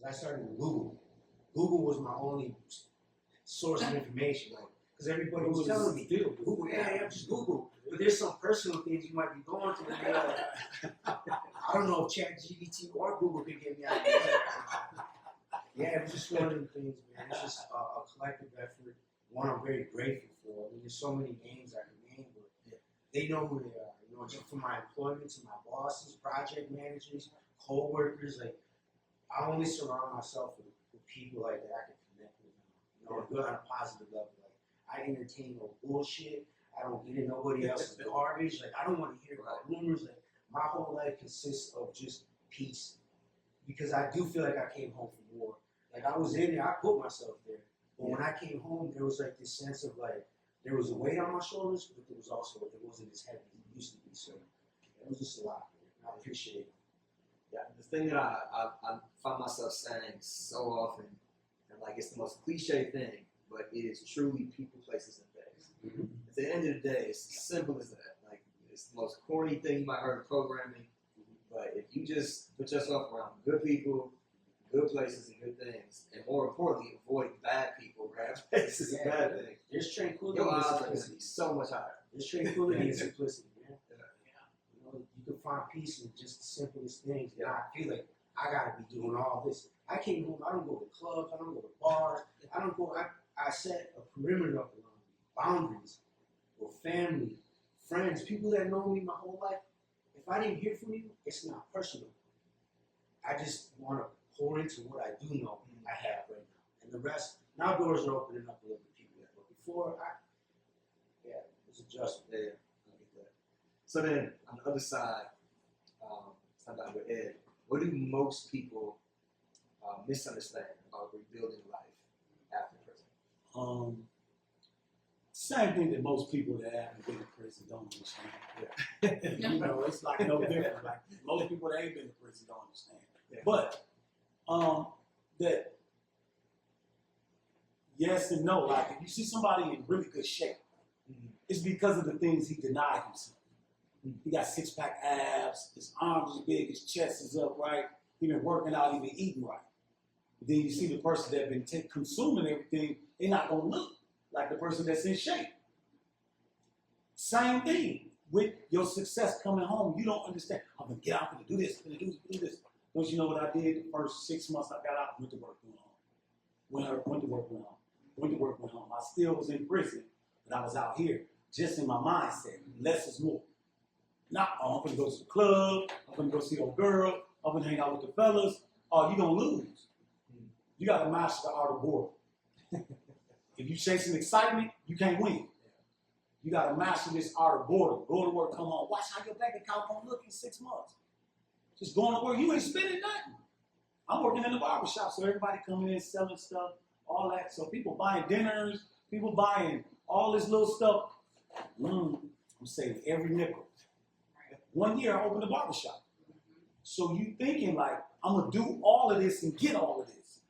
I started with Google. Google was my only source of information, like, because everybody was telling me, Google, yeah, just Google. But there's some personal things you might be going through. And I don't know if ChatGPT or Google could get me out of this. Yeah, it was just one of them things, man. It's just a collective effort. One I'm very grateful for. I mean, there's so many names I can name, but they know who they are. You know, just from my employment to my bosses, project managers, co-workers, like, I only surround myself with people like that I can connect with them. You know, good on a positive level. Like, I entertain no bullshit. I don't get in nobody else's garbage. Like, I don't want to hear about rumors. Like, my whole life consists of just peace. Because I do feel like I came home from war. Like, I was in there, I put myself there. But when I came home, there was like this sense of like, there was a weight on my shoulders, but there was also, it wasn't as heavy as it used to be. So it was just a lot, man. I appreciate it. Yeah, the thing that I find myself saying so often, and like it's the most cliche thing, but it is truly people, places, and things. Mm-hmm. At the end of the day, it's as simple as that. Like, it's the most corny thing you might heard in programming, but if you just put yourself around good people, good places, and good things, and more importantly, avoid bad people, bad places, and bad things, There's tranquility. your odds are going to be so much higher. There's tranquility and simplicity, man. You know, you can find peace in just the simplest things. Yeah, I feel like I gotta be doing all this. I came home, I don't go to clubs, I don't go to bars, I set a perimeter up around me, boundaries with family, friends, people that know me my whole life. If I didn't hear from you, it's not personal. I just want to pour into what I do know I have right now. And the rest, now doors are opening up a little bit people. But before, it's adjustment. Yeah, I get that. So then, on the other side, sometimes with Ed, what do most people misunderstand about rebuilding life after prison? Same thing that most people that haven't been in prison don't understand. Yeah. You know, it's like no different. Like most people that ain't been in prison don't understand. Yeah. But that yes and no. Like if you see somebody in really good shape, it's because of the things he denied himself. He got six-pack abs, his arms is big, his chest is up right, he been working out, he been eating right. Then you see the person that been consuming everything, they're not gonna look like the person that's in shape. Same thing with your success coming home. You don't understand, I'm gonna get out, I'm gonna do this, I'm gonna do this. Don't you know what I did the first 6 months I got out, went to work, went home. Went to work, went home. I still was in prison, but I was out here, just in my mindset, less is more. Not, I'm gonna go to the club, I'm gonna go see old girl, I'm gonna hang out with the fellas. Oh, you're gonna lose. You gotta master the art of boredom. If you chasing excitement, you can't win. You gotta master this art of boredom. Go to work, come home. Watch how your bank account gonna look in 6 months. Just going to work, you ain't spending nothing. I'm working in the barbershop, so everybody coming in, selling stuff, all that. So people buying dinners, people buying all this little stuff. I'm saving every nickel. 1 year I opened a barbershop. So you thinking like, I'm gonna do all of this and get all of this.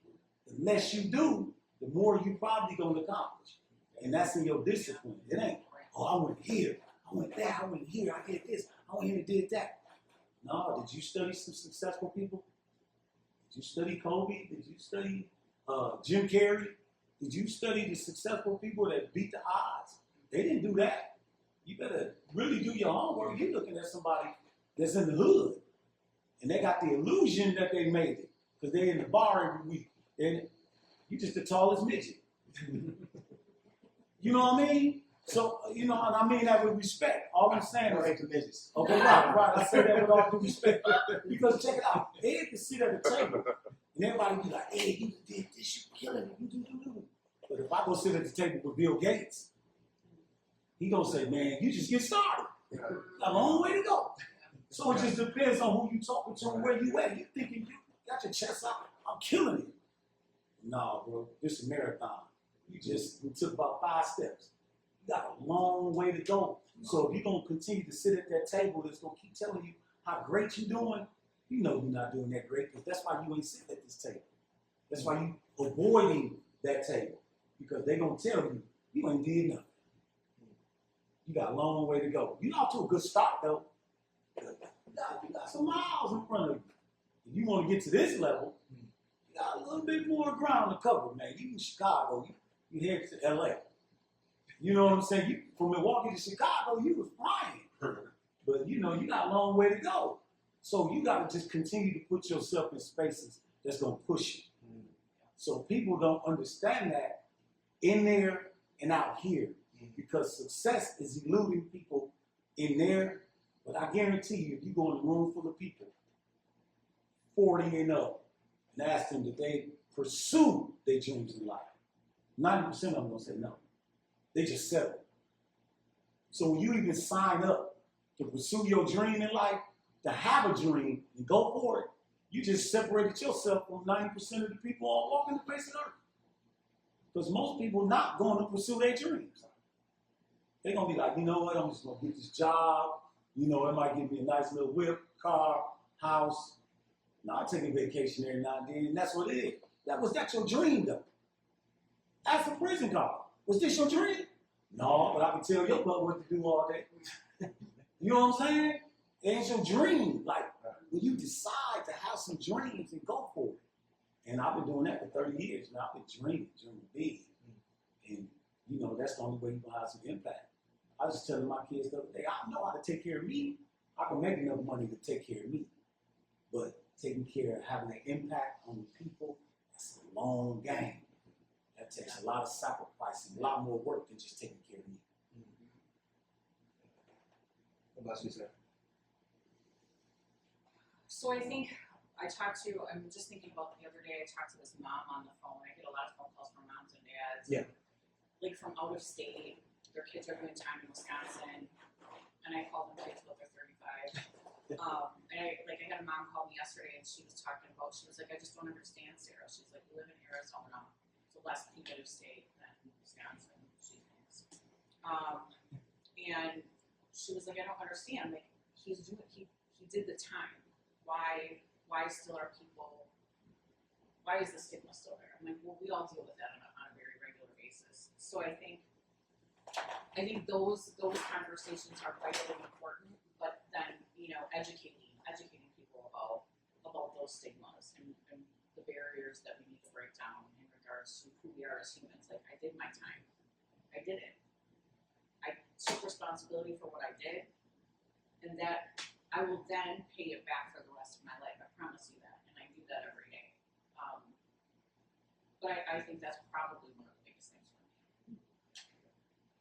The less you do, the more you probably gonna accomplish. And that's in your discipline. It ain't, oh, I went here, I went there, I went here, I did this, I went here and did that. No, did you study some successful people? Did you study Kobe? Did you study Jim Carrey? Did you study the successful people that beat the odds? They didn't do that. You better really do your homework. You're looking at somebody that's in the hood, and they got the illusion that they made it because they're in the bar every week. And you just the tallest midget. You know what I mean? So, you know, and I mean that with respect. All I'm saying is, midgets. okay, right. I say that with all due respect. Because check it out. Ed can sit at the table, and everybody be like, hey, you did this, you killing it, you do. But if I go sit at the table with Bill Gates, he gonna say, man, you just get started. A long way to go. So it just depends on who you talking to and where you at. You thinking you got your chest out, I'm killing it. No, bro, this is a marathon. We took about 5 steps. You got a long way to go. So if you're gonna continue to sit at that table that's gonna keep telling you how great you're doing, you know you're not doing that great, because that's why you ain't sitting at this table. That's why you avoiding that table. Because they're gonna tell you, you ain't did nothing. You got a long way to go. You're off to a good start though. You got some miles in front of you. If you want to get to this level, you got a little bit more ground to cover, man. You in Chicago, you head to LA. You know what I'm saying? You from Milwaukee to Chicago, you was flying. But you know, you got a long way to go. So you gotta just continue to put yourself in spaces that's gonna push you. So people don't understand that in there and out here. Because success is eluding people in there. But I guarantee you, if you go in a room full of people, 40 and up, and ask them that they pursue their dreams in life, 90% of them gonna say no. They just settle. So when you even sign up to pursue your dream in life, to have a dream and go for it, you just separated yourself from 90% of the people all walking the face of the earth. Because most people not going to pursue their dreams. They're gonna be like, you know what, I'm just gonna get this job. You know, it might give me a nice little whip, car, house. No, I take a vacation every now and then, and that's what it is. That's your dream, though. Ask a prison car. Was this your dream? No, but I can tell your butt what to do all day. You know what I'm saying? It's your dream. Like, when you decide to have some dreams and go for it. And I've been doing that for 30 years now. I've been dreaming big. And, you know, that's the only way you're going to have some impact. I was just telling my kids the other day, I know how to take care of me. I can make enough money to take care of me. But taking care of having an impact on the people, that's a long game. That takes a lot of sacrifice and a lot more work than just taking care of me. What about you, sir? So I think I'm just thinking about the other day, I talked to this mom on the phone. I get a lot of phone calls from moms and dads. Yeah. Like from out of state, their kids are doing time in Wisconsin, and I call them kids till they're 35. And I had a mom call me yesterday, and she was talking about, she was like, I just don't understand, Sarah. She's like, we live in Arizona, it's a less competitive state than Wisconsin, she thinks. And she was like, I don't understand. Like, he did the time. Why still are people? Why is the stigma still there? I'm like, well, we all deal with that on a very regular basis. So I think those conversations are vitally important. But then, you know, educating people about those stigmas and the barriers that we need to break down in regards to who we are as humans. Like, I did my time. I did it. I took responsibility for what I did, and that I will then pay it back for the rest of my life. I promise you that, and I do that every day. But I think that's probably one of the biggest things for me.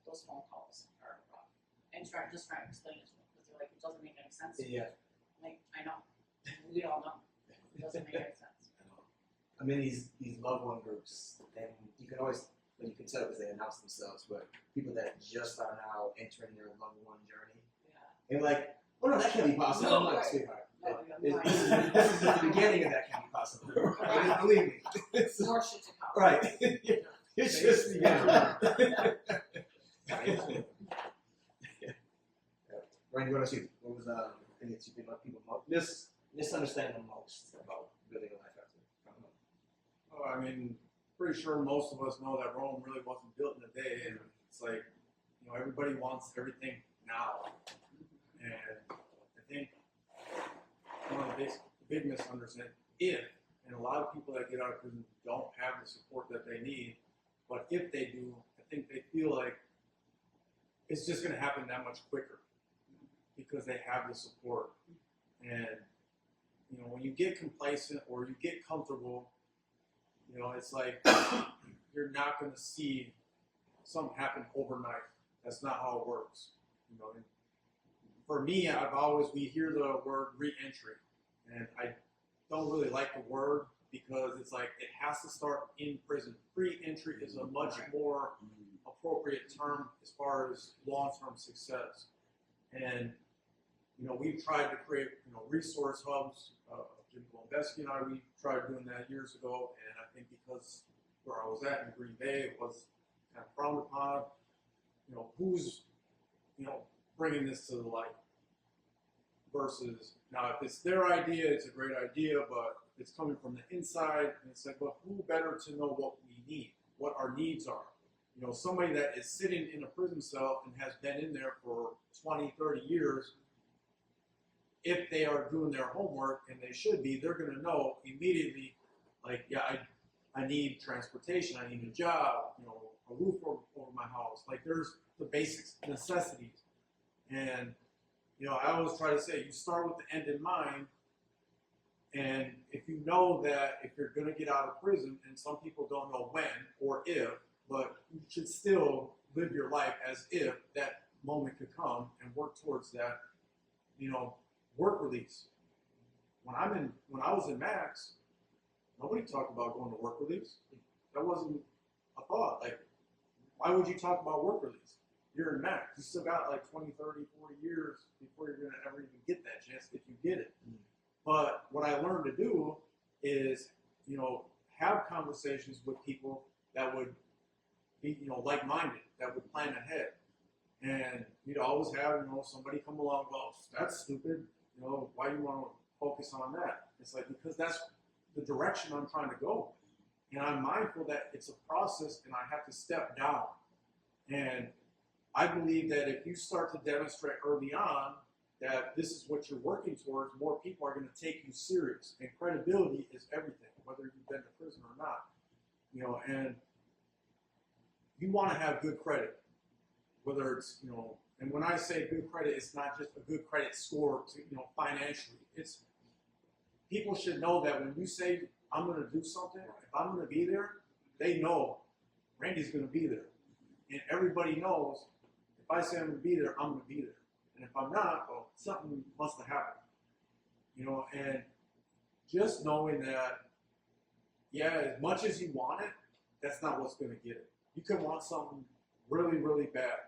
Those phone calls are rough, and just trying to explain it to them because they're like, it doesn't make any sense. Yeah. Like, I know, we all know, it doesn't make any sense. I'm in these loved one groups, and you can always, well, you can tell because they announce themselves, but people that just are now entering their loved one journey, Yeah. and like, oh no, that can't be possible. No, I'm like, right. sweetheart, No, this is the beginning of that can't be possible. Right. Believe me. It's, More shit to come. right. It's just the beginning. Ryan, what else you? What was the thing that you think about people misunderstand the most about building a life after? Oh, I mean, pretty sure most of us know that Rome really wasn't built in a day, and it's like, you know, everybody wants everything now. And I think one of the big misunderstandings, and a lot of people that get out of prison don't have the support that they need, but if they do, I think they feel like it's just going to happen that much quicker because they have the support. And, you know, when you get complacent or you get comfortable, you know, it's like you're not going to see something happen overnight. That's not how it works. You know, and for me, we hear the word reentry, and I don't really like the word because it's like it has to start in prison. Reentry is a much more appropriate term as far as long-term success. And, you know, we've tried to create, you know, resource hubs. Jim Goldeski and I, we tried doing that years ago, and I think because where I was at in Green Bay, it was kind of frowned upon. You know, who's, you know, bringing this to the light versus, now if it's their idea, it's a great idea, but it's coming from the inside, and it's like, well, who better to know what we need, what our needs are? You know, somebody that is sitting in a prison cell and has been in there for 20, 30 years, if they are doing their homework, and they should be, they're going to know immediately Like, yeah, I need transportation, I need a job, you know, a roof over my house. Like, there's the basic necessities. And, you know, I always try to say, you start with the end in mind. And if you know that if you're going to get out of prison, and some people don't know when or if, but you should still live your life as if that moment could come and work towards that, you know, work release. When I was in Max, nobody talked about going to work release. That wasn't a thought. Like, why would you talk about work release? You're in Max. You still got like 20, 30, 40 years before you're going to ever even get that chance if you get it. But what I learned to do is, you know, have conversations with people that would be, you know, like-minded, that would plan ahead. And you'd always have, you know, somebody come along and go, oh, that's stupid. You know, why do you want to focus on that? It's like, because that's the direction I'm trying to go. And I'm mindful that it's a process and I have to step down. And I believe that if you start to demonstrate early on that this is what you're working towards, more people are going to take you serious. And credibility is everything, whether you've been to prison or not. You know, and you want to have good credit, whether it's, you know, and when I say good credit, it's not just a good credit score to, you know, financially. It's, people should know that when you say, I'm going to do something, if I'm going to be there, they know Randy's going to be there. And everybody knows, if I say I'm going to be there, I'm going to be there. And if I'm not, well, something must have happened. You know, and just knowing that, yeah, as much as you want it, that's not what's going to get it. You could want something really, really bad.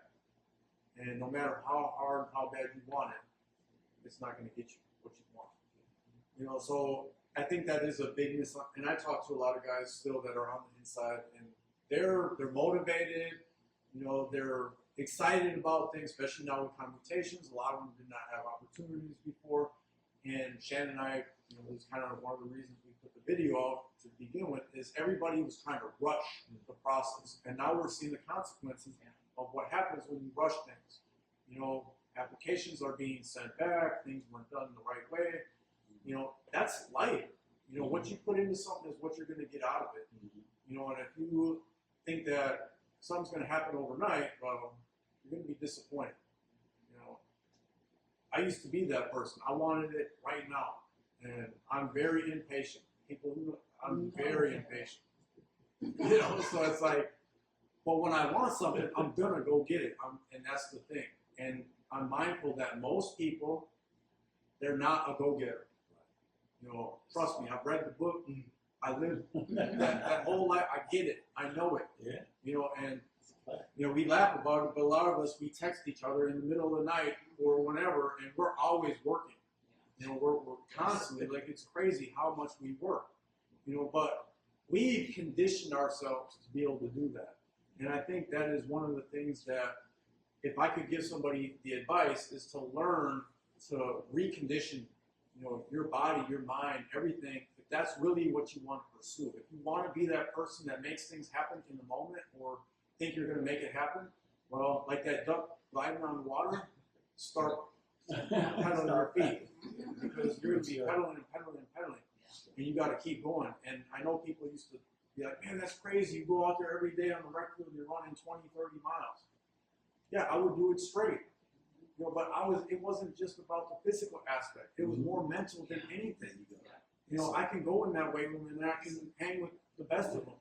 And no matter how hard, how bad you want it, it's not going to get you what you want. You know, so I think that is a big miss. And I talk to a lot of guys still that are on the inside, and they're motivated. You know, they're excited about things, especially now with commutations. A lot of them did not have opportunities before. And Shannon and I, you know, was kind of one of the reasons we put the video out to begin with, is everybody was trying to rush the process. And now we're seeing the consequences of what happens when you rush things. You know, applications are being sent back, things weren't done the right way. You know, that's life. You know, what you put into something is what you're going to get out of it. You know, and if you think that something's going to happen overnight, well, you're going to be disappointed. You know, I used to be that person. I wanted it right now, and I'm very impatient. People, I'm very impatient. You know, so it's like, but when I want something, I'm gonna go get it. And that's the thing. And I'm mindful that most people, they're not a go-getter. You know, trust me. I've read the book. I live that whole life. I get it. I know it. Yeah. You know, and you know, we laugh about it, but a lot of us, we text each other in the middle of the night or whenever, and we're always working. You know, we're constantly, like, it's crazy how much we work. You know, but we've conditioned ourselves to be able to do that. And I think that is one of the things that, if I could give somebody the advice, is to learn to recondition, you know, your body, your mind, everything. If that's really what you want to pursue. If you want to be that person that makes things happen in the moment, or think you're going to make it happen, well, like that duck gliding on the water, start pedaling your feet, because you're going to be pedaling and pedaling and pedaling, and you got to keep going. And I know people used to be like, man, that's crazy. You go out there every day on the rec field and you're running 20, 30 miles. Yeah, I would do it straight. You know, but it wasn't just about the physical aspect. It was more mental than anything. You know, I can go in that weight room and I can hang with the best of them.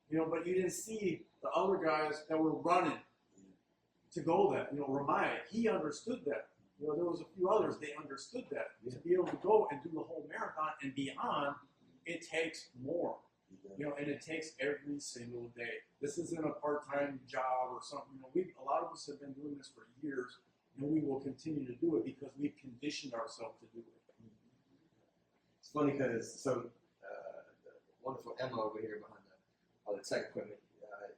You know, but you didn't see the other guys that were running to go that. You know, Ramaya, he understood that. You know, there was a few others, they understood that. To be able to go and do the whole marathon and beyond, it takes more. You know, and it takes every single day. This isn't a part-time job or something. You know, a lot of us have been doing this for years, and we will continue to do it because we've conditioned ourselves to do it. It's funny because, so, the wonderful Emma over here behind all the tech equipment,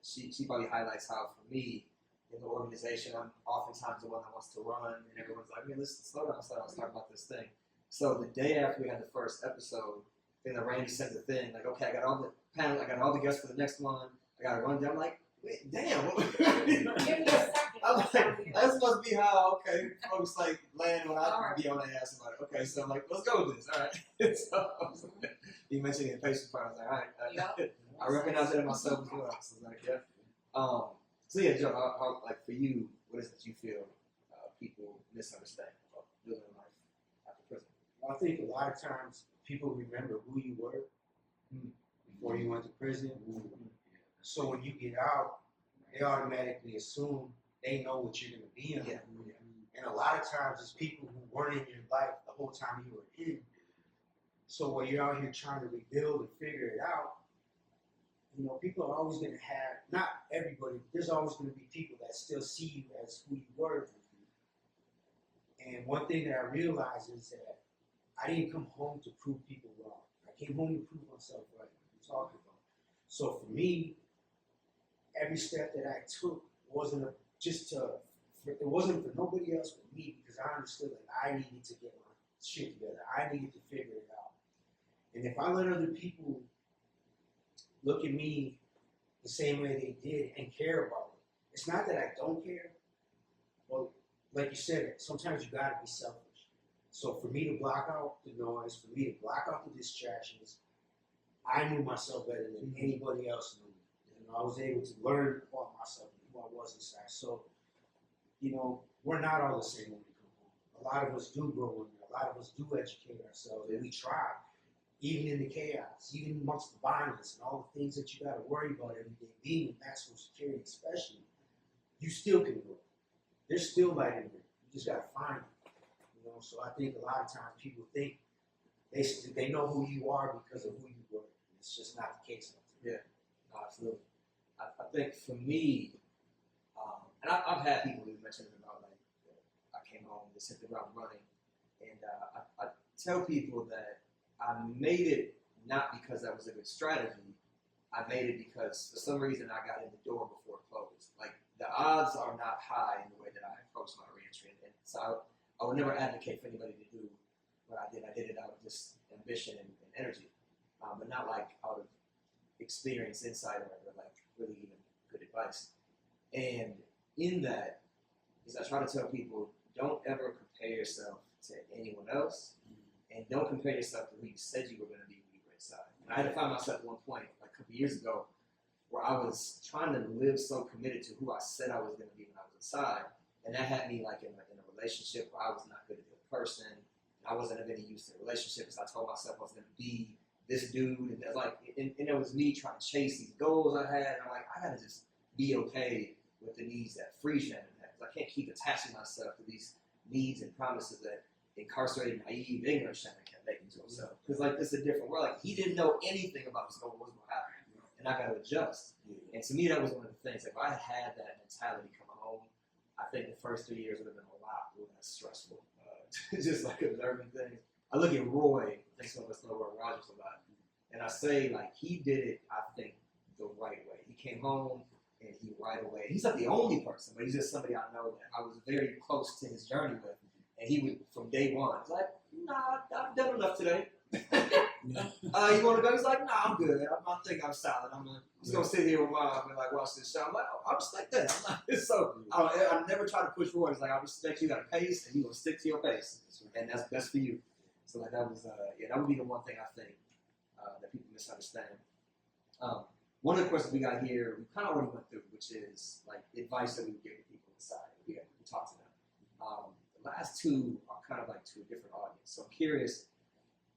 she probably highlights how, for me, in the organization, I'm oftentimes the one that wants to run, and everyone's like, man, listen, slow down, let's talk about this thing. So the day after we had the first episode, then Randy sent the thing, like, okay, I got all the panel, I got all the guests for the next one, I got to run down. I'm like, wait, damn. Give me a second. I'm like, that must be how, okay, folks like land when I be on their ass about it. Okay, so I'm like, let's go with this, all right. So, You mentioned the impatient part. I was like, all right, Yep. I recognize that in myself as well. So I was like, yeah. So yeah, Joe, how like for you, what is it you feel people misunderstand about living life after prison? I think a lot of times people remember who you were before you went to prison. So when you get out, they automatically assume they know what you're going to be in. Yeah. And a lot of times it's people who weren't in your life the whole time you were in. So when you're out here trying to rebuild and figure it out, you know, people are always going to have, not everybody, but there's always going to be people that still see you as who you were. And one thing that I realized is that I didn't come home to prove people wrong. I came home to prove myself right. I'm talking about. So for me, every step that I took wasn't it wasn't for nobody else but me, because I understood that I needed to get my shit together. I needed to figure it out. And if I let other people look at me the same way they did and care about it, it's not that I don't care. Well, like you said, sometimes you gotta be selfish. So for me to block out the noise, for me to block out the distractions, I knew myself better than anybody else knew me. And I was able to learn about myself and who I was inside. So, you know, we're not all the same when we come home. A lot of us do grow in there. A lot of us do educate ourselves, and we try. Even in the chaos, even amongst the violence and all the things that you got to worry about every day, being in maximum security especially, you still can grow. There's still light in there. You just got to find it. You know, so I think a lot of times people think they know who you are because of who you were. It's just not the case. Yeah, absolutely. I think for me, and I've had people who mentioned about like I came home and just hit the ground running, and I tell people that I made it not because that was a good strategy. I made it because for some reason I got in the door before it closed. Like the odds are not high in the way that I approached my reentry, and so I would never advocate for anybody to do what I did. I did it out of just ambition and energy, but not like out of experience, insight, or like really even good advice. And in that is I try to tell people, don't ever compare yourself to anyone else, and don't compare yourself to who you said you were going to be when you were inside. And I had to find myself at one point, like a couple years ago, where I was trying to live so committed to who I said I was going to be when I was inside, and that had me like in a relationship where I was not good at the person. I wasn't of any use in relationships. I told myself I was going to be this dude, and it was me trying to chase these goals I had. And I'm like, I got to just be okay with the needs that free Shannon has. I can't keep attaching myself to these needs and promises that incarcerated, naive, ignorant Shannon kept making to himself. Because like this is a different world. Like he didn't know anything about what's going to happen, and I got to adjust. And to me, that was one of the things. Like if I had that mentality coming home, I think the first 3 years would have been a lot less stressful. Just like observing things. I look at Roy. I think some of us know Roy Rogers a lot, and I say like he did it. I think the right way. He came home and he right away. He's not the only person, but he's just somebody I know that I was very close to his journey with. And he would, from day one, he's like, nah, I've done enough today. You want to go? He's like, nah, I'm good. I think I'm solid. I'm just going to sit here with mom and like watch this show. I'm like, oh, I respect that. I'm like, so I never try to push Roy. He's like, I respect you got a pace and you're going to stick to your pace. And that's for you. So like that was, that would be the one thing I think that people misunderstand. One of the questions we got here, we kind of already went through, which is like advice that we would give to people inside. We talked to them. The last two are kind of like to a different audience. So I'm curious,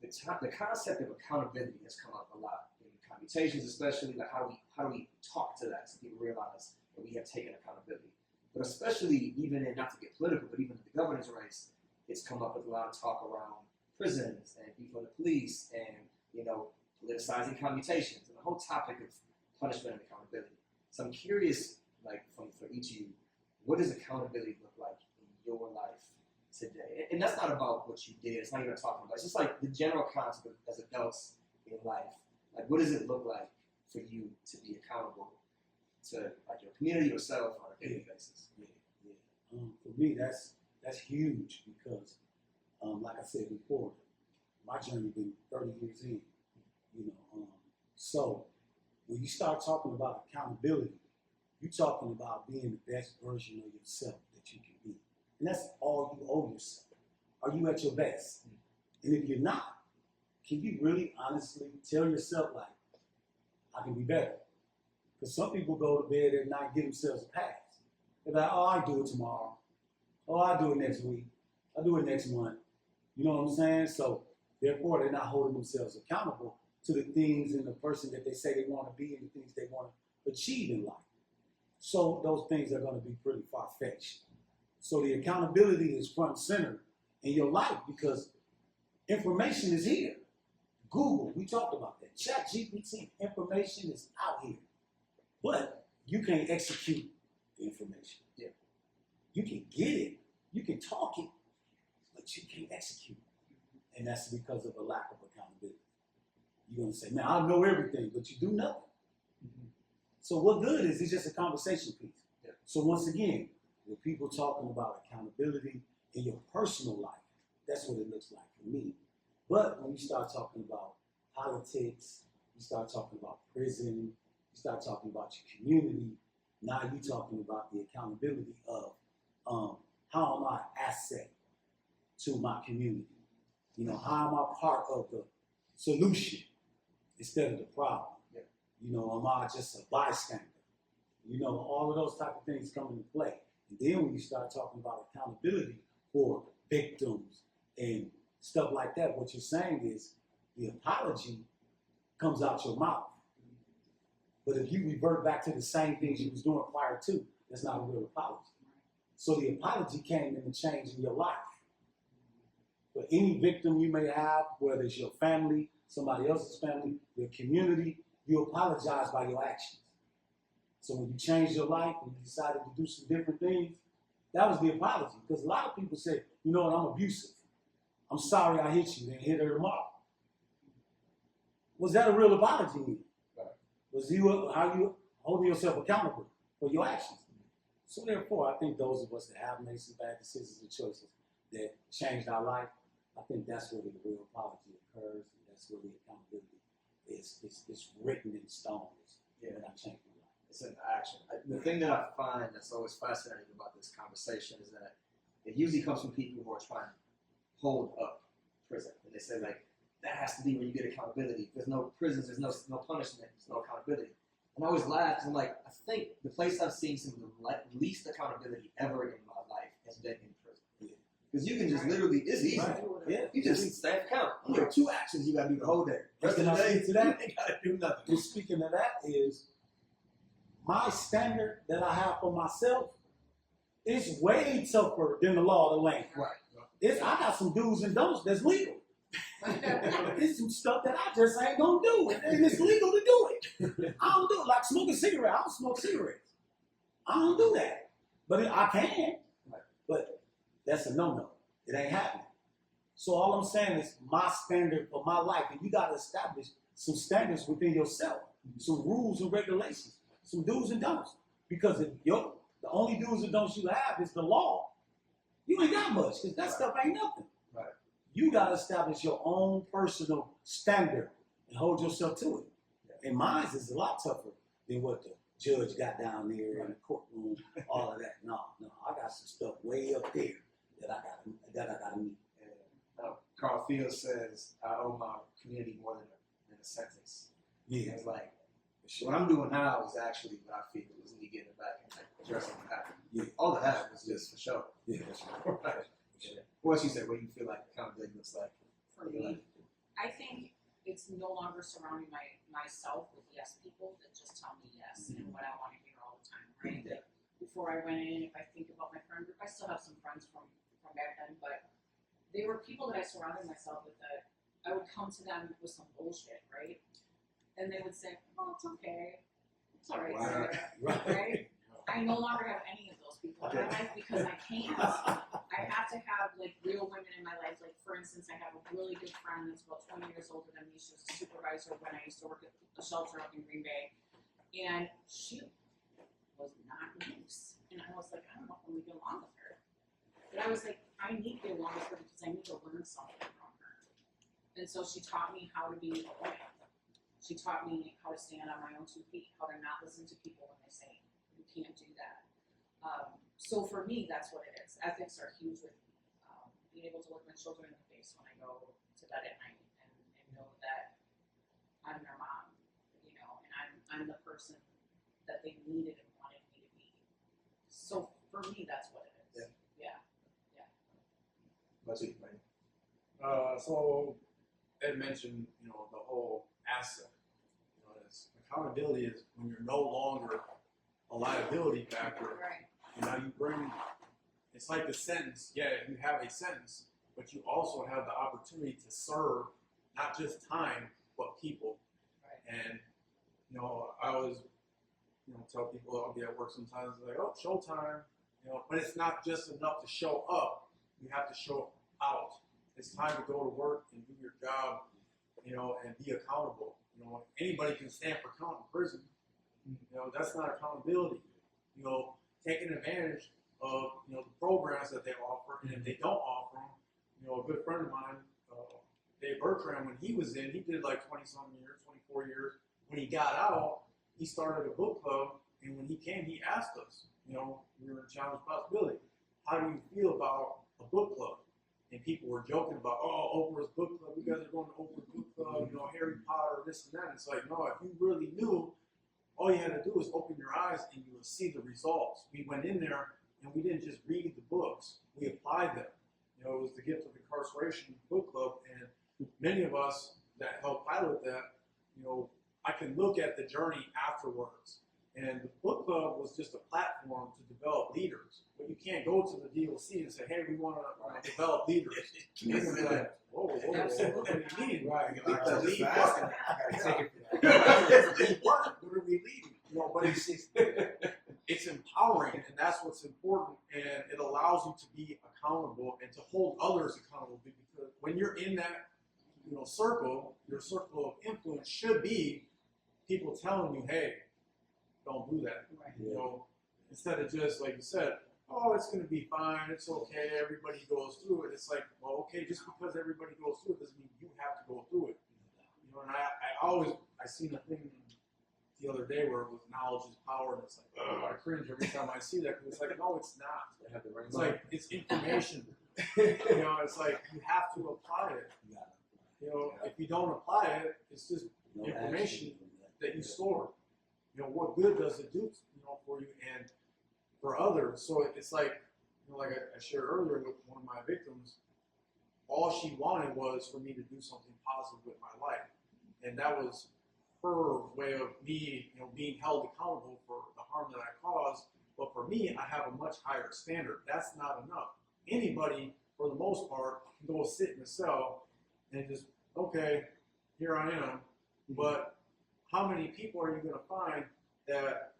the concept of accountability has come up a lot in commutations, especially like how do we talk to that so people realize that we have taken accountability. But especially even in, not to get political, but even in the governance race, it's come up with a lot of talk around prisons and people in the police and, you know, politicizing commutations and the whole topic of punishment and accountability. So I'm curious, like for each of you, what does accountability look like in your life today? And that's not about what you did. It's not even talking about. It's just like the general concept as adults in life. Like, what does it look like for you to be accountable to like your community, yourself, on a daily basis? For me, that's huge because, like I said before, my journey been 30 years in. You know, so when you start talking about accountability, you're talking about being the best version of yourself that you can be. And that's all you owe yourself. Are you at your best? And if you're not, can you really honestly tell yourself, like, I can be better? Because some people go to bed at night, give themselves a pass. They're like, oh, I'll do it tomorrow. Oh, I'll do it next week. I'll do it next month. You know what I'm saying? So, therefore, they're not holding themselves accountable to the things and the person that they say they want to be and the things they want to achieve in life. So, those things are going to be pretty far-fetched. So, the accountability is front and center in your life because information is here. Google, we talked about that. ChatGPT, information is out here. But you can't execute the information. Yeah. You can get it, you can talk it, but you can't execute it. And that's because of a lack of accountability. You're going to say, man, I know everything, but you do nothing. Mm-hmm. So what good is it's just a conversation piece. Yeah. So once again, with people talking about accountability in your personal life, that's what it looks like for me. But when you start talking about politics, you start talking about prison, you start talking about your community, now you're talking about the accountability of how am I an asset to my community? You know, how am I part of the solution instead of the problem? Yeah. You know, am I just a bystander? You know, all of those type of things come into play. And then when you start talking about accountability for victims and stuff like that, what you're saying is the apology comes out your mouth. But if you revert back to the same things you was doing prior to, that's not a real apology. So the apology came in the change in your life. But any victim you may have, whether it's your family, somebody else's family, your community, you apologize by your actions. So when you changed your life and you decided to do some different things, that was the apology. Because a lot of people say, you know what, I'm abusive. I'm sorry I hit you, then hit her tomorrow. Was that a real apology? Right. Was you how you holding yourself accountable for your actions? So therefore, I think those of us that have made some bad decisions and choices that changed our life, I think that's where the real apology occurs, and that's where the accountability is written in stone. Yeah. When I changed my life. It's an action. The thing that I find that's always fascinating about this conversation is that it usually comes from people who are trying to hold up prison. And they say, like, that has to be where you get accountability. If there's no prisons, there's no punishment, there's no accountability. And I always laugh, because I'm like, I think the place I've seen some of the least accountability ever in my life has been in prison. Because you can just literally, it's easy. Right. Yeah. You just stand account. You have 2 actions you got to do the whole day. Rest of the day, To that, you got to do nothing. and speaking of that is, my standard that I have for myself is way tougher than the law of the land. Right. I got some do's and don'ts that's legal. It's some stuff that I just ain't gonna do, and it's legal to do it. I don't do it. Like smoking a cigarette, I don't smoke cigarettes. I don't do that, but I can. Right. But that's a no-no. It ain't happening. So all I'm saying is my standard for my life, and you gotta establish some standards within yourself, some rules and regulations, some do's and don'ts. Because if the only do's and don'ts you have is the law, you ain't got much, because that stuff ain't nothing. Right. You got to establish your own personal standard and hold yourself to it. Yeah. And mine is a lot tougher than what the judge got down there in the courtroom, all of that. No, I got some stuff way up there that I gotta meet. Carl Fields says, I owe my community more than a sentence. Yeah. It's like, what I'm doing now is actually what I feel is me getting it back and like addressing what happened. Yeah. All that happened was just for show. Yeah, that's right. Right. Yeah. What you said, what you feel like accountability looks like. For me, I think it's no longer surrounding myself with yes people that just tell me yes and what I want to hear all the time, right? Yeah. Like, before I went in, if I think about my friend group, I still have some friends from back then, but they were people that I surrounded myself with that I would come to them with some bullshit, right? And they would say, oh, it's okay. It's all right, Sarah. Right? I no longer have any of those people in my life because I can't. I have to have like real women in my life. Like for instance, I have a really good friend that's about 20 years older than me. She was a supervisor when I used to work at a shelter up in Green Bay, and she was not nice. And I was like, I don't know if I'm gonna get along with her. But I was like, I need to get along with her because I need to learn something from her. And so she taught me how to be a woman. She taught me how to stand on my own 2 feet, how to not listen to people when they say you can't do that. So for me, that's what it is. Ethics are huge with being able to look my children in the face when I go to bed at night and know person that they needed and wanted me to be. So for me, that's what it is. Yeah. What's it, man? So Ed mentioned, you know, the whole asset. You know, accountability is when you're no longer a liability factor. Right. And now you bring, it's like the sentence. Yeah, you have a sentence, but you also have the opportunity to serve not just time, but people. Right. And, you know, I always, you know, tell people I'll be at work sometimes, like, oh, showtime, you know, but it's not just enough to show up. You have to show out. It's time to go to work and do your job, you know, and be accountable. You know, anybody can stand for count in prison. You know, that's not accountability. You know, taking advantage of, you know, the programs that they offer, and if they don't offer them, you know, a good friend of mine, Dave Bertrand, when he was in, he did like 20-something years, 24 years. When he got out, he started a book club, and when he came, he asked us, you know, we were in Challenge Possibility, how do you feel about a book club? And people were joking about, oh, Oprah's book club, you guys are going to Oprah's book club, you know, Harry Potter, this and that. It's like, no, if you really knew, all you had to do was open your eyes and you would see the results. We went in there and we didn't just read the books, we applied them. You know, it was the Gift of Incarceration book club, and many of us that helped pilot that, you know, I can look at the journey afterwards. And the book club was just a platform to develop leaders. But you can't go to the DOC and say, hey, we want to develop leaders. You're going to be like, whoa, what do you mean? Right. It's a lead I work. gotta take it for that. It's a lead work. What are we leading? You know, but it's empowering, and that's what's important, and it allows you to be accountable and to hold others accountable, because when you're in that, you know, circle, your circle of influence should be people telling you, hey, don't do that. Right. You know, instead of just like you said, oh, it's going to be fine, it's okay, everybody goes through it. It's like, well, okay, just because everybody goes through it doesn't mean you have to go through it. You know, and I seen a thing the other day where it was knowledge is power, and it's like, oh, I cringe every time I see that, because it's like, no, it's not. They have the It's like, it's information. You know, it's like, you have to apply it. You know, if you don't apply it, it's just information that you store. You know, what good does it do, you know, for you and for others? So it's like, you know, like I shared earlier with one of my victims, all she wanted was for me to do something positive with my life. And that was her way of me, you know, being held accountable for the harm that I caused. But for me, I have a much higher standard. That's not enough. Anybody, for the most part, can go sit in a cell and just, okay, here I am. But how many people are you going to find that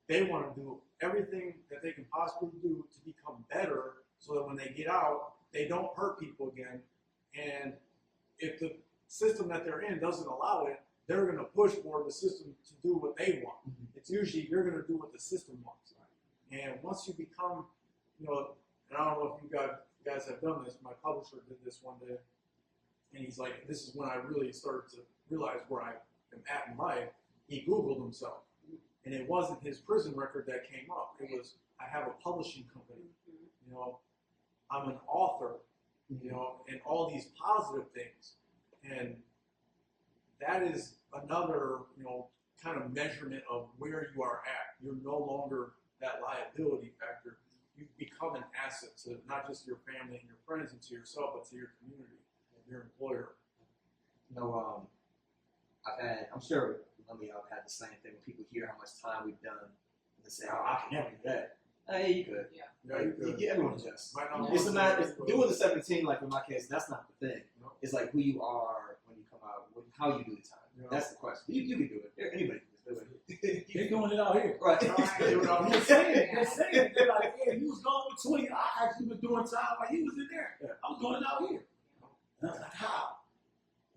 they want to do everything that they can possibly do to become better, so that when they get out, they don't hurt people again? And if the system that they're in doesn't allow it, they're going to push for the system to do what they want. It's usually you're going to do what the system wants. And once you become, you know, and I don't know if you guys have done this, my publisher did this one day, and he's like, this is when I really started to realize where I am at in life. He Googled himself, and it wasn't his prison record that came up. It was, I have a publishing company, you know, I'm an author, you know, and all these positive things. And that is another, you know, kind of measurement of where you are at. You're no longer that liability factor. You become an asset to not just your family and your friends and to yourself, but to your community and your employer. You know, I'm sure some of y'all have had the same thing when people hear how much time we've done and they say, oh, I can never do that. Hey, you could. Yeah. Yeah, you could. Everyone adjusts. Might not It's a want matter, to, it's but- doing the 17, like in my case, that's not the thing. No. It's like who you are when you come out, how you do the time. Yeah. That's the question. You can do it. Anybody can do it. They're doing it out here. Right. They're saying, they're like, yeah, you was gone for 20 hours. I actually was doing time while he was in there. I was doing it out here. And I was like, how?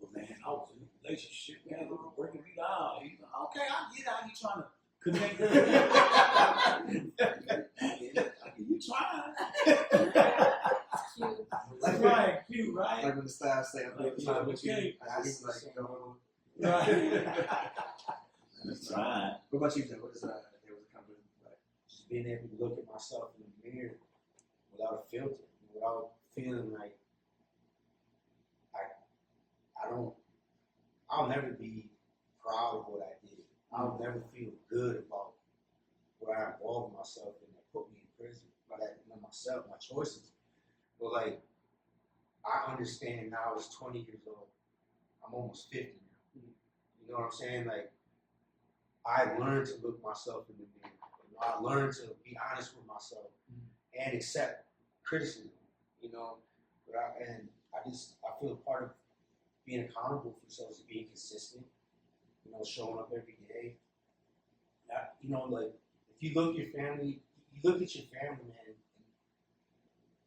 Well, man, I was in a relationship, man. They were working me down. He's like, okay, I get how you trying to connect with me. You trying. Cute. That's right, cute, right? Like when the staff say, I'm doing time with you. Okay. I just like, no. Right. That's right. What about you, Joe? What is that? There was a company, like, Just being able to look at myself in the mirror without a filter, without feeling like I'll never be proud of what I did. I'll never feel good about where I involved myself in that put me in prison. That myself, my choices. But like, I understand now. I was 20 years old. I'm almost 50 now. You know what I'm saying? Like, I learned to look myself in the mirror. You know, I learned to be honest with myself and accept criticism. You know, I feel part of being accountable for yourself is being consistent. You know, showing up every day. You know, like if you look at your family, man.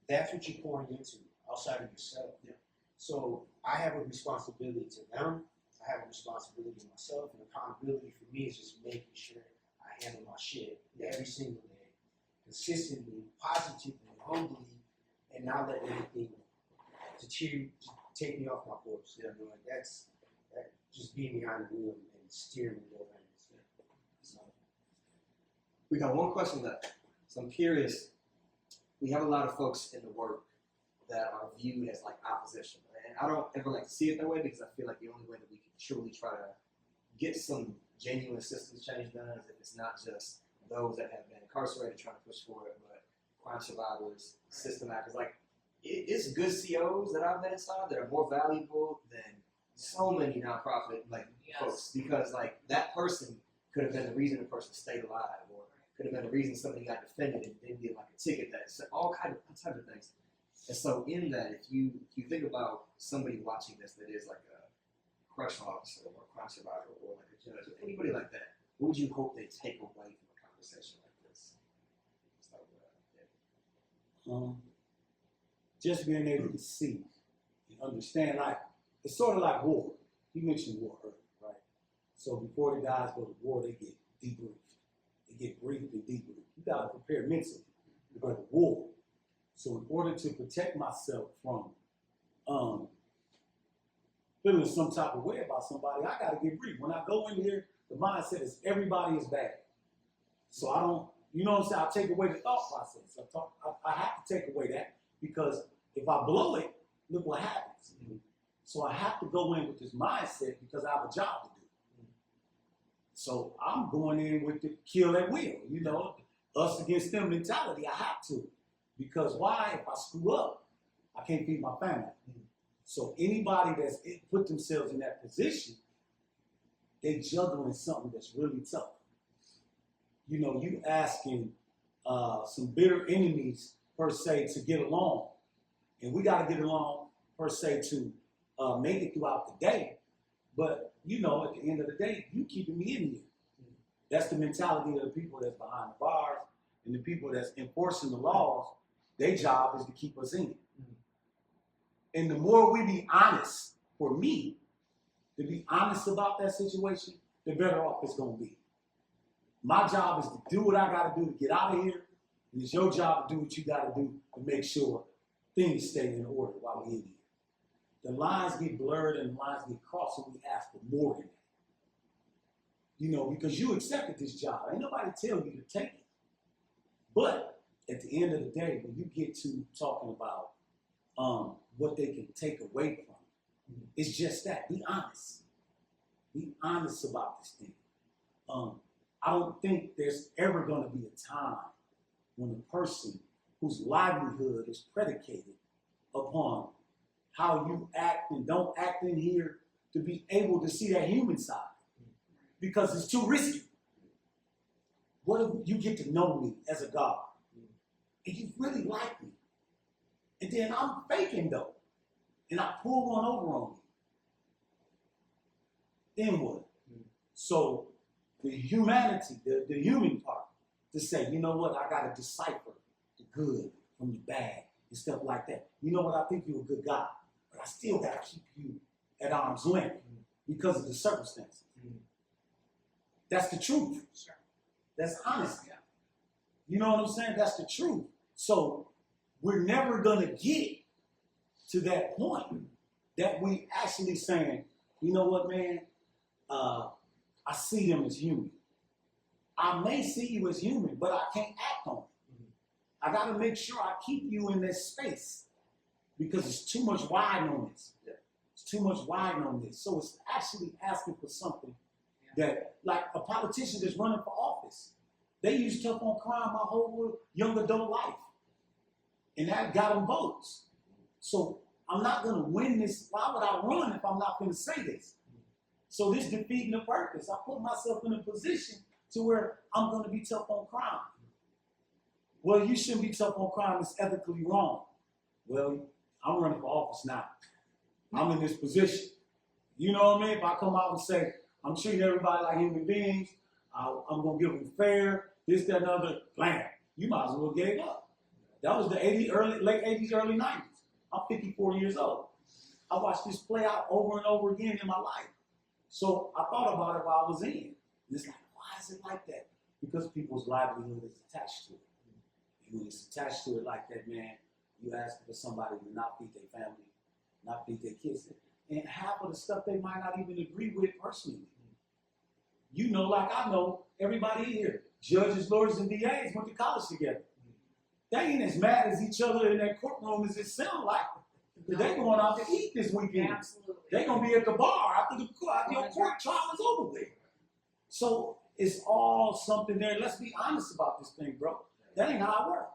That's what you're pouring into outside of yourself. Yeah. So I have a responsibility to them. I have a responsibility to myself, and accountability for me is just making sure I handle my shit every single day, consistently, positively, humbly, and not let anything to take me off my course. You know, and that's just being behind the wheel and steering with both hands. So, We got one question left. So I'm curious. We have a lot of folks in the work that are viewed as like opposition. And I don't ever like to see it that way because I feel like the only way that we can truly try to get some genuine systems change done is if it's not just those that have been incarcerated trying to push for it, but crime survivors, system actors. Like, it's good COs that I've been inside that are more valuable than so many nonprofit like folks, because like that person could have been the reason the person stayed alive, or could have been the reason somebody got defended and didn't get like a ticket. That's all type of things. And so in that, if you think about somebody watching this that is like a correctional officer or a crime survivor or like a judge or anybody like that, what would you hope they take away from a conversation like this? Just being able to see and understand, like, it's sort of like war. You mentioned war earlier, right? So before the guys go to war, they get debriefed. They get briefed and debriefed. You gotta prepare mentally to go to war. So in order to protect myself from feeling some type of way about somebody, I gotta get briefed. When I go in here, the mindset is everybody is bad. So I don't, you know what I'm saying? I take away the thought process. I have to take away that, because if I blow it, look what happens. So I have to go in with this mindset because I have a job to do. So I'm going in with the kill at will, you know, us against them mentality. I have to, because why? If I screw up, I can't feed my family. So anybody that's put themselves in that position, they juggling something that's really tough. You know, you asking some bitter enemies per se to get along, and we got to get along per se to make it throughout the day. But you know, at the end of the day, you keeping me in here. That's the mentality of the people that's behind the bars and the people that's enforcing the laws. Their job is to keep us in. And the more we be honest, for me, to be honest about that situation, the better off it's gonna be. My job is to do what I gotta do to get out of here, and it's your job to do what you gotta do to make sure things stay in order while we're in here. The lines get blurred and the lines get crossed, and we ask for more than that. You know, because you accepted this job. Ain't nobody tell you to take it. But at the end of the day, when you get to talking about what they can take away from it, it's just that. Be honest. Be honest about this thing. I don't think there's ever going to be a time when a person whose livelihood is predicated upon how you act and don't act in here to be able to see that human side, because it's too risky. What if you get to know me as a God and you really like me, and then I'm faking though, and I pull one over on you? Then what? So the humanity, the human part, to say, you know what, I got to decipher the good from the bad and stuff like that. You know what, I think you're a good guy, but I still got to keep you at arm's length because of the circumstances. That's the truth. Sure. That's honesty. Yeah. You know what I'm saying? That's the truth. So we're never going to get to that point that we actually saying, you know what, man, I see them as human. I may see you as human, but I can't act on it. I got to make sure I keep you in this space because it's too much riding on this. It's too much riding on this. So it's actually asking for something that, like a politician that's running for office, they use tough on crime my whole young adult life. And that got them votes. So I'm not gonna win this. Why would I run if I'm not gonna say this? So this defeating the purpose. I put myself in a position to where I'm gonna be tough on crime. Well, you shouldn't be tough on crime, it's ethically wrong. Well, I'm running for office now. I'm in this position. You know what I mean? If I come out and say, I'm treating everybody like human beings, I'm gonna give them fair, this, that, and the other, blam, you might as well gave up. That was the late 80s, early 90s. I'm 54 years old. I watched this play out over and over again in my life. So I thought about it while I was in. And it's like, why is it like that? Because people's livelihood is attached to it. And when it's attached to it like that, man, you ask for somebody to not feed their family, not feed their kids. And half of the stuff they might not even agree with personally. You know, like I know, everybody here, judges, lawyers, and DAs went to college together. They ain't as mad as each other in that courtroom as it sounds like. They're going out to eat this weekend. Absolutely. They're going to be at the bar after your court trial is over with. So it's all something there. Let's be honest about this thing, bro. That ain't how it works.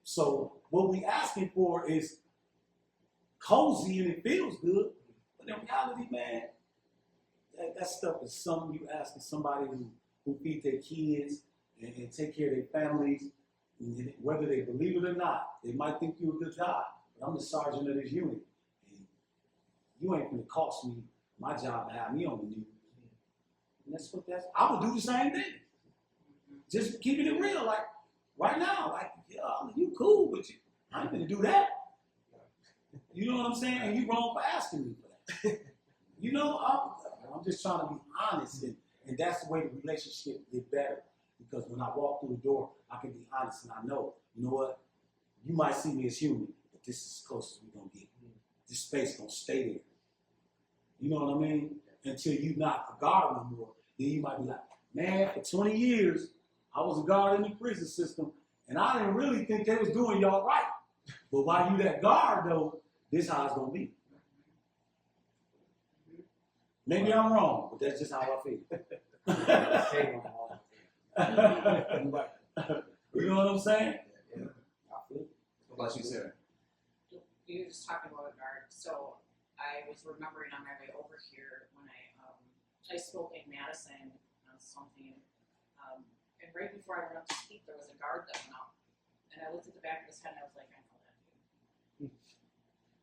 So what we asking for is cozy and it feels good. But in reality, man, that stuff is something you asking somebody who feed their kids and take care of their families. And whether they believe it or not, they might think you're a good guy. But I'm the sergeant of this unit. And you ain't gonna cost me my job to have me on the news. And I would do the same thing. Just keeping it real, like right now, like, yeah, you cool, but I ain't gonna do that. You know what I'm saying? And you wrong for asking me for that. You know, I'm just trying to be honest, and that's the way the relationship get better. Because when I walk through the door, I can be honest and I know, you know what? You might see me as human, but this is as close as we're gonna get. This space gonna stay there. You know what I mean? Until you're not a guard no more, then you might be like, man, for 20 years, I was a guard in the prison system, and I didn't really think they was doing y'all right. But while you that guard though, this how it's gonna be. Maybe I'm wrong, but that's just how I feel. You know what I'm saying? Yeah. What about you, Sarah? You were just talking about a guard. So I was remembering on my way over here when I spoke in Madison on something, and right before I went up to speak, there was a guard that went up, and I looked at the back of his head and I was like, I know that dude.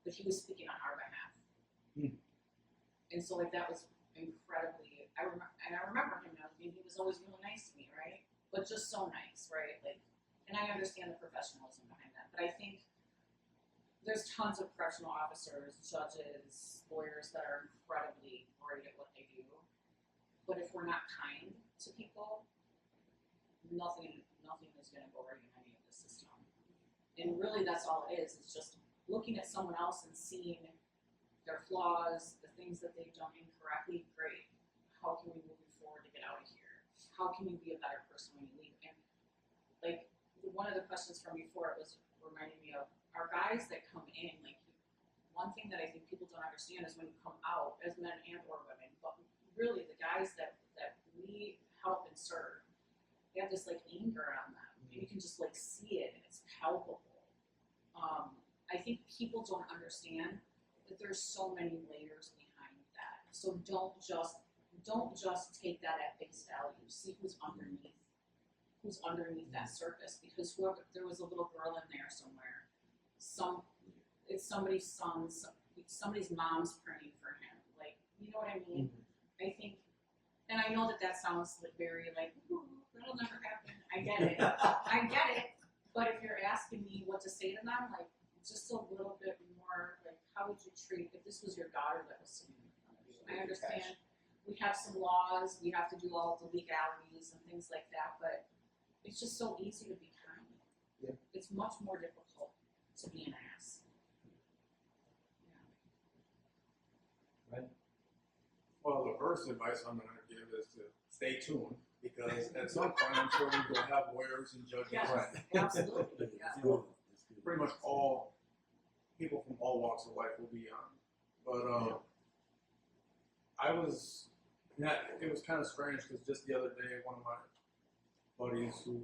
But he was speaking on our behalf, and so like that was incredibly. I remember him. I mean, he was always really nice to me, right? But just so nice, right? Like, and I understand the professionalism behind that, but I think there's tons of correctional officers, judges, lawyers that are incredibly great at what they do. But if we're not kind to people, nothing is going to go right in any of the system. And really, that's all it is. It's just looking at someone else and seeing their flaws, the things that they've done incorrectly. Great. How can we move forward to get out of here? How can you be a better person when you leave? And like one of the questions from before, it was reminding me of our guys that come in. Like one thing that I think people don't understand is when you come out as men and or women, but really the guys that we help and serve, they have this like anger on them, and you can just like see it, and it's palpable. I think people don't understand that there's so many layers behind that. So don't just take that at face value. See who's underneath that surface. Because there was a little girl in there somewhere. It's somebody's son, somebody's mom's praying for him. Like, you know what I mean? I think, and I know that sounds like very like, ooh, that'll never happen. I get it. But if you're asking me what to say to them, like just a little bit more, like how would you treat if this was your daughter that was sitting in front of you? I understand. We have some laws, we have to do all the legalities and things like that, but it's just so easy to be kind. Yeah. It's much more difficult to be an ass. Right. Well, the first advice I'm going to give is to stay tuned, because at some point I'm sure we will have lawyers and judges. Yes, Right. absolutely. Yeah. Pretty much all people from all walks of life will be on. But I was Yeah, it was kind of strange because just the other day, one of my buddies who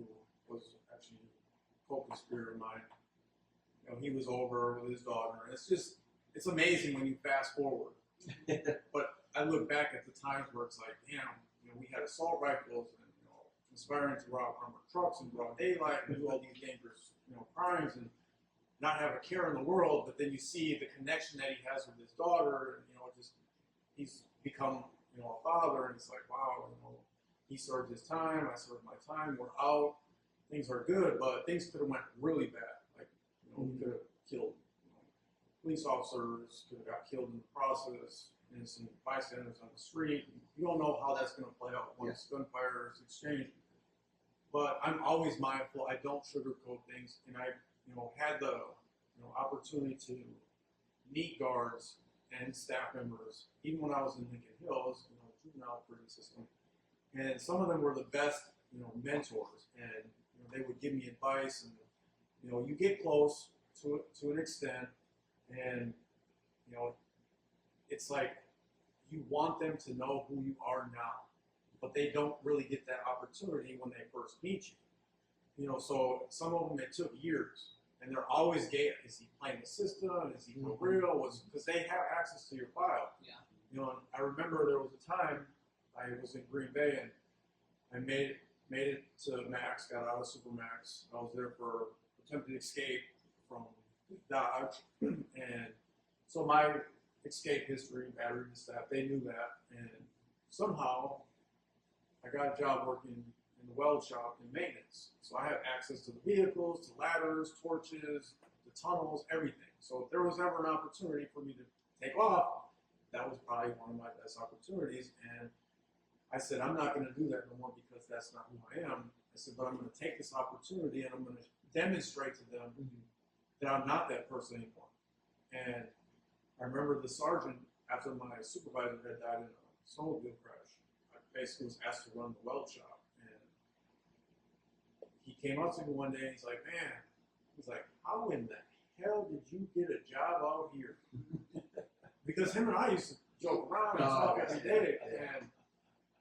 was actually a co-conspirator of mine, he was over with his daughter. And it's amazing when you fast forward. But I look back at the times where it's like, damn, we had assault rifles and, conspiring to rob armored trucks in broad daylight and do all these dangerous, crimes and not have a care in the world. But then you see the connection that he has with his daughter, and he's become, a father, and it's like, wow, he served his time, I served my time, we're out, things are good, but things could have went really bad. Like, we could have killed police officers, could have got killed in the process, innocent bystanders on the street. You don't know how that's going to play out once gunfire is exchanged. But I'm always mindful. I don't sugarcoat things, and I, had the, opportunity to meet guards and staff members, even when I was in Lincoln Hills, juvenile prison system, and some of them were the best, mentors, and they would give me advice, and you get close to an extent, and it's like you want them to know who you are now, but they don't really get that opportunity when they first meet you. So some of them it took years, and they're always gay. Is he playing the system? Is he for real? Because they have access to your file. Yeah. And I remember there was a time I was in Green Bay and I made it to Max, got out of Supermax. I was there for attempted escape from Dodge, and so my escape history, battery and staff, they knew that, and somehow I got a job working in the weld shop in maintenance. So I have access to the vehicles, to ladders, torches, the tunnels, everything. So if there was ever an opportunity for me to take off, that was probably one of my best opportunities. And I said, I'm not going to do that no more because that's not who I am. I said, but I'm going to take this opportunity and I'm going to demonstrate to them that I'm not that person anymore. And I remember the sergeant, after my supervisor had died in a snowmobile crash, I basically was asked to run the weld shop. And he came up to me one day and he's like, man, how in the hell did you get a job out here? Because him and I used to joke around and talk every day. And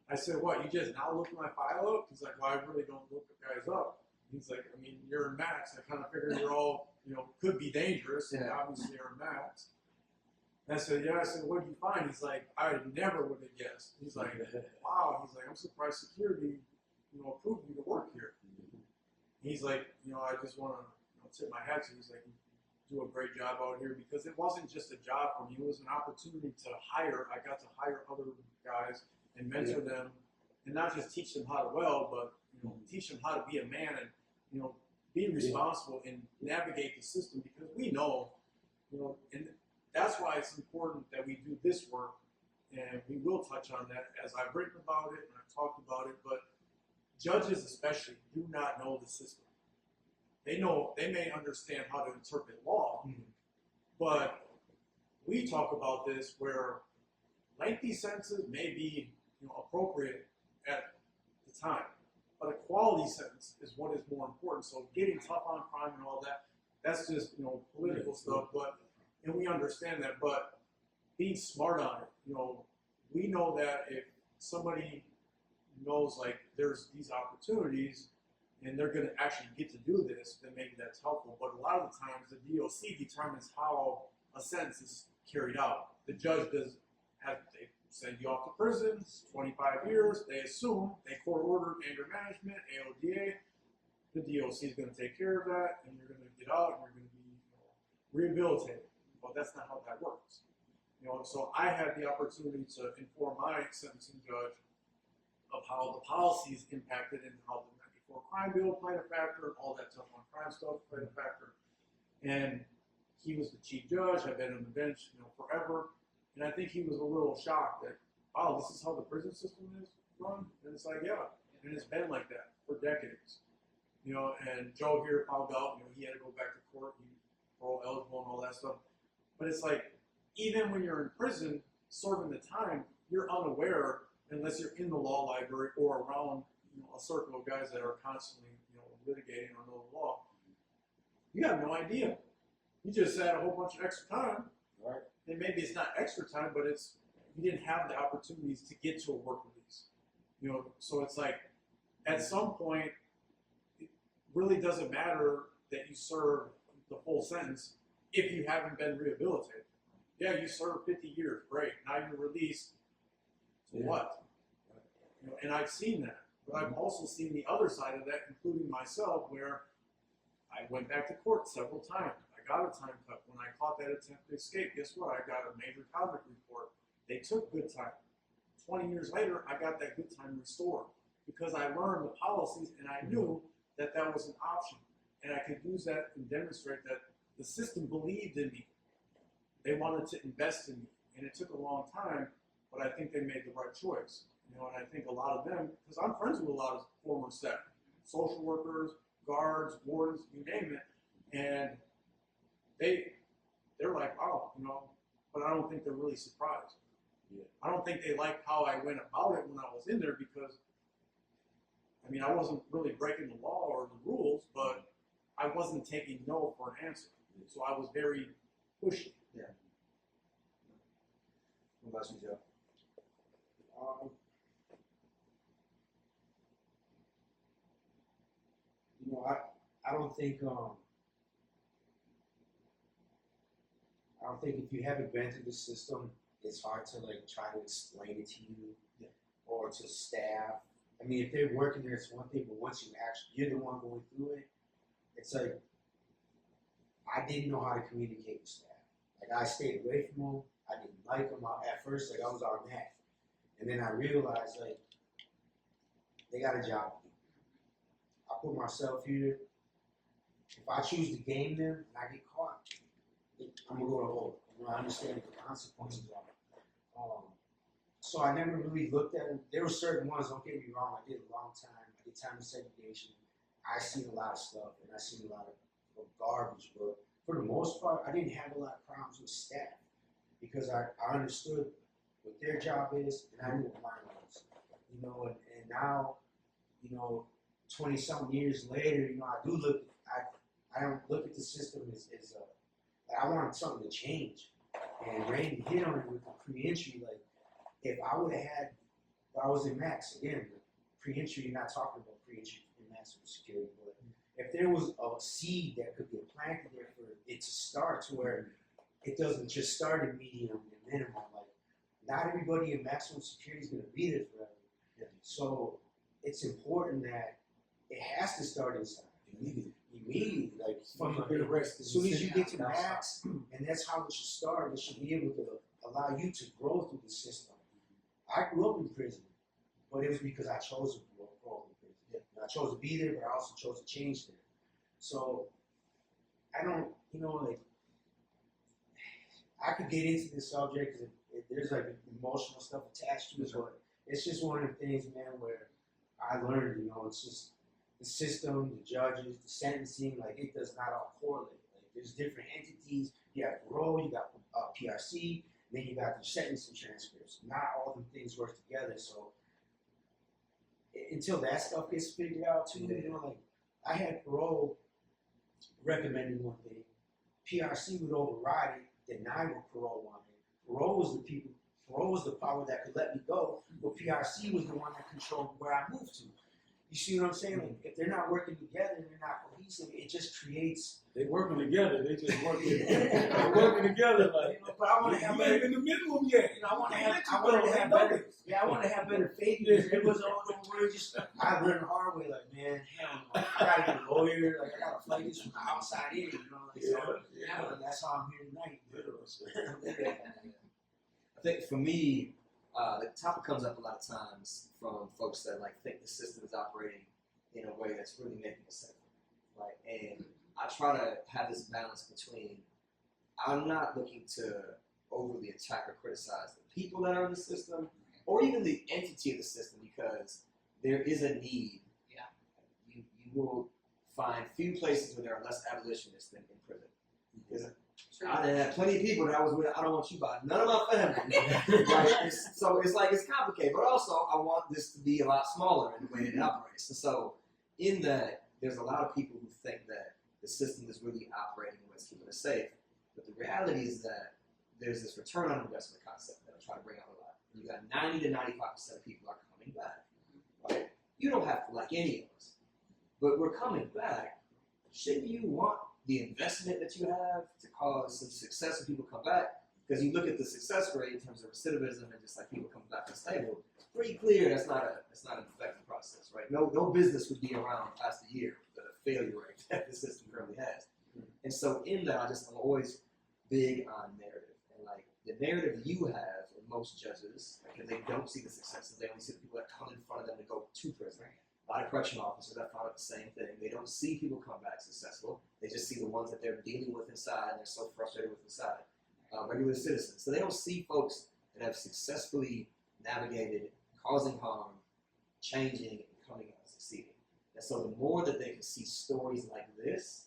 I said, what, you just now look my file up? He's like, well, I really don't look the guys up. He's like, I mean, you're in Max. I kind of figured you're all, could be dangerous. And obviously you're in Max. And I said, yeah. I said, what did you find? He's like, I never would have guessed. He's like, wow. He's like, I'm surprised security, approved you to work here. He's like, I just want to tip my hat to you. He's like, you do a great job out here, because it wasn't just a job for me. It was an opportunity to hire. I got to hire other guys and mentor them, and not just teach them how to weld, but teach them how to be a man and be responsible and navigate the system, because we know, and that's why it's important that we do this work, and we will touch on that as I've written about it and I've talked about it. But judges especially do not know the system. They may understand how to interpret law, but we talk about this where lengthy sentences may be appropriate at the time, but a quality sentence is what is more important. So getting tough on crime and all that, that's just political stuff, and we understand that, but being smart on it, we know that if somebody knows there's these opportunities and they're going to actually get to do this, then maybe that's helpful. But a lot of the times the DOC determines how a sentence is carried out. The judge they send you off to prison, 25 years, they assume, they court ordered anger management, AODA, the DOC is going to take care of that, and you're going to get out and you're going to be rehabilitated. Well, that's not how that works. So I had the opportunity to inform my sentencing judge of how the policies impacted and how the 94 crime bill played a factor, and all that tough on crime stuff played a factor. And he was the chief judge. I've been on the bench, forever. And I think he was a little shocked that, wow, this is how the prison system is run? And it's like, yeah. And it's been like that for decades. And Joe here found out, he had to go back to court, he parole eligible and all that stuff. But it's like, even when you're in prison, serving the time, you're unaware unless you're in the law library or around a circle of guys that are constantly litigating or know the law. You have no idea. You just had a whole bunch of extra time. Right. And maybe it's not extra time, but it's you didn't have the opportunities to get to a work release. You know, so it's like at some point, it really doesn't matter that you serve the full sentence if you haven't been rehabilitated. Yeah, you served 50 years, great. Now you're released. So what? You know, and I've seen that, but I've also seen the other side of that, including myself, where I went back to court several times. I got a time cut. When I caught that attempt to escape, guess what? I got a major convict report. They took good time. 20 years later, I got that good time restored because I learned the policies and I knew that that was an option. And I could use that and demonstrate that the system believed in me. They wanted to invest in me. And it took a long time, but I think they made the right choice. You know, and I think a lot of them, because I'm friends with a lot of former staff, social workers, guards, wardens, you name it, and they're like, oh, you know, but I don't think they're really surprised. Yeah. I don't think they like how I went about it when I was in there because, I mean, I wasn't really breaking the law or the rules, but I wasn't taking no for an answer. So I was very pushy. Yeah. What about you, Joe? You know, I don't think if you haven't been through the system, it's hard to like try to explain it to you or to staff. I mean, if they're working there, it's one thing, but once you're the one going through it, it's like I didn't know how to communicate with staff. Like I stayed away from them. I didn't like them at first. Like I was automatic, and then I realized like they got a job to do. I put myself here. If I choose to game them and I get caught, I'm gonna go to hole. I understand what the consequences are. So I never really looked at them. There were certain ones, don't get me wrong, I did a long time. I did time of segregation. I seen a lot of stuff and I seen a lot of garbage, but for the most part, I didn't have a lot of problems with staff because I understood what their job is and I knew what mine was. You know, and now, you know, 20-something years later, you know, I don't look at the system as I want something to change. And Randy hit on it with the pre-entry. Like, if I would have had, when I was in max, again, pre-entry, you're not talking about pre-entry in maximum security, but if there was a seed that could get planted there for it to start to where it doesn't just start at medium and minimum, like, not everybody in maximum security is going to be there forever. Yeah. So it's important that it has to start inside. Immediately, like from as soon as you get to max, and that's how it should start. It should be able to allow you to grow through the system. I grew up in prison, but it was because I chose to grow up in prison. Yeah. I chose to be there, but I also chose to change there. So I don't, you know, like I could get into this subject because there's like emotional stuff attached to it, but it's just one of the things, man, where I learned, you know, it's just the system, the judges, the sentencing, like it does not all correlate. Like there's different entities. You got parole, you got PRC, then you got the sentencing transcripts. Not all the things work together. So until that stuff gets figured out too, you know, like I had parole recommending one thing. PRC would override it, deny what parole wanted. Parole was the people. Parole was the power that could let me go, but PRC was the one that controlled where I moved to. You see what I'm saying? Like, if they're not working together and they're not cohesive, it just creates. They working together. They just working. They're working together. Like, you know, but I want to have you ain't in the minimum yet. You know, I want to have better. Yeah, I want to have better faith. Because it was all don't worry. Just I learned the hard way. Like, man, hell no. I gotta get a lawyer. Like, I gotta fight this from the outside in. You know, like, so that's how I'm here tonight. I think for me, the topic comes up a lot of times from folks that like think the system is operating in a way that's really making sense, right? And I try to have this balance between I'm not looking to overly attack or criticize the people that are in the system or even the entity of the system because there is a need. Yeah. You will find few places where there are less abolitionists than in prison. Because I done had plenty of people that I was with. I don't want you by none of my family. Right? So it's like it's complicated, but also I want this to be a lot smaller in the way it operates. And so in that, there's a lot of people who think that the system is really operating in ways keeping us safe. But the reality is that there's this return on investment concept that I try to bring out a lot. You got 90 to 95% of people are coming back. Right? You don't have to like any of us, but we're coming back. Shouldn't you want the investment that you have to cause some success when people come back? Because you look at the success rate in terms of recidivism and just like people coming back to stable, it's pretty clear that's not an effective process, right? No business would be around past a year with the failure rate that the system currently has. And so in that, I'm always big on narrative. And like the narrative you have in most judges, because they don't see the successes, they only see the people that come in front of them to go to prison. A lot of correctional officers that found out the same thing. They don't see people come back successful. They just see the ones that they're dealing with inside and they're so frustrated with inside. Regular citizens. So they don't see folks that have successfully navigated causing harm, changing, and coming out and succeeding. And so the more that they can see stories like this,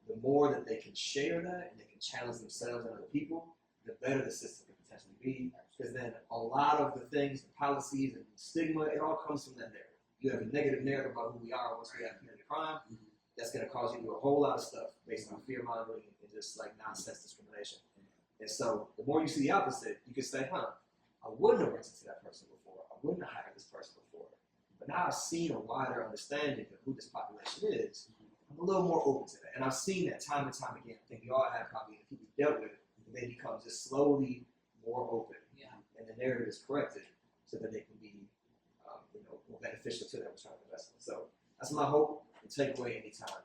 the more that they can share that and they can challenge themselves and other people, the better the system can potentially be. Because then a lot of the things, the policies and stigma, it all comes from that narrative. You have a negative narrative about who we are once we have committed crime. That's going to cause you to do a whole lot of stuff based on fear mongering and just like nonsense discrimination. And so the more you see the opposite, you can say, I wouldn't have rented to that person before. I wouldn't have hired this person before. But now I've seen a wider understanding of who this population is. I'm a little more open to that. And I've seen that time and time again. I think we all have probably the people we dealt with, and they become just slowly more open. Yeah. And the narrative is corrected so that they can be more beneficial to their return on investment. So that's my hope and takeaway anytime.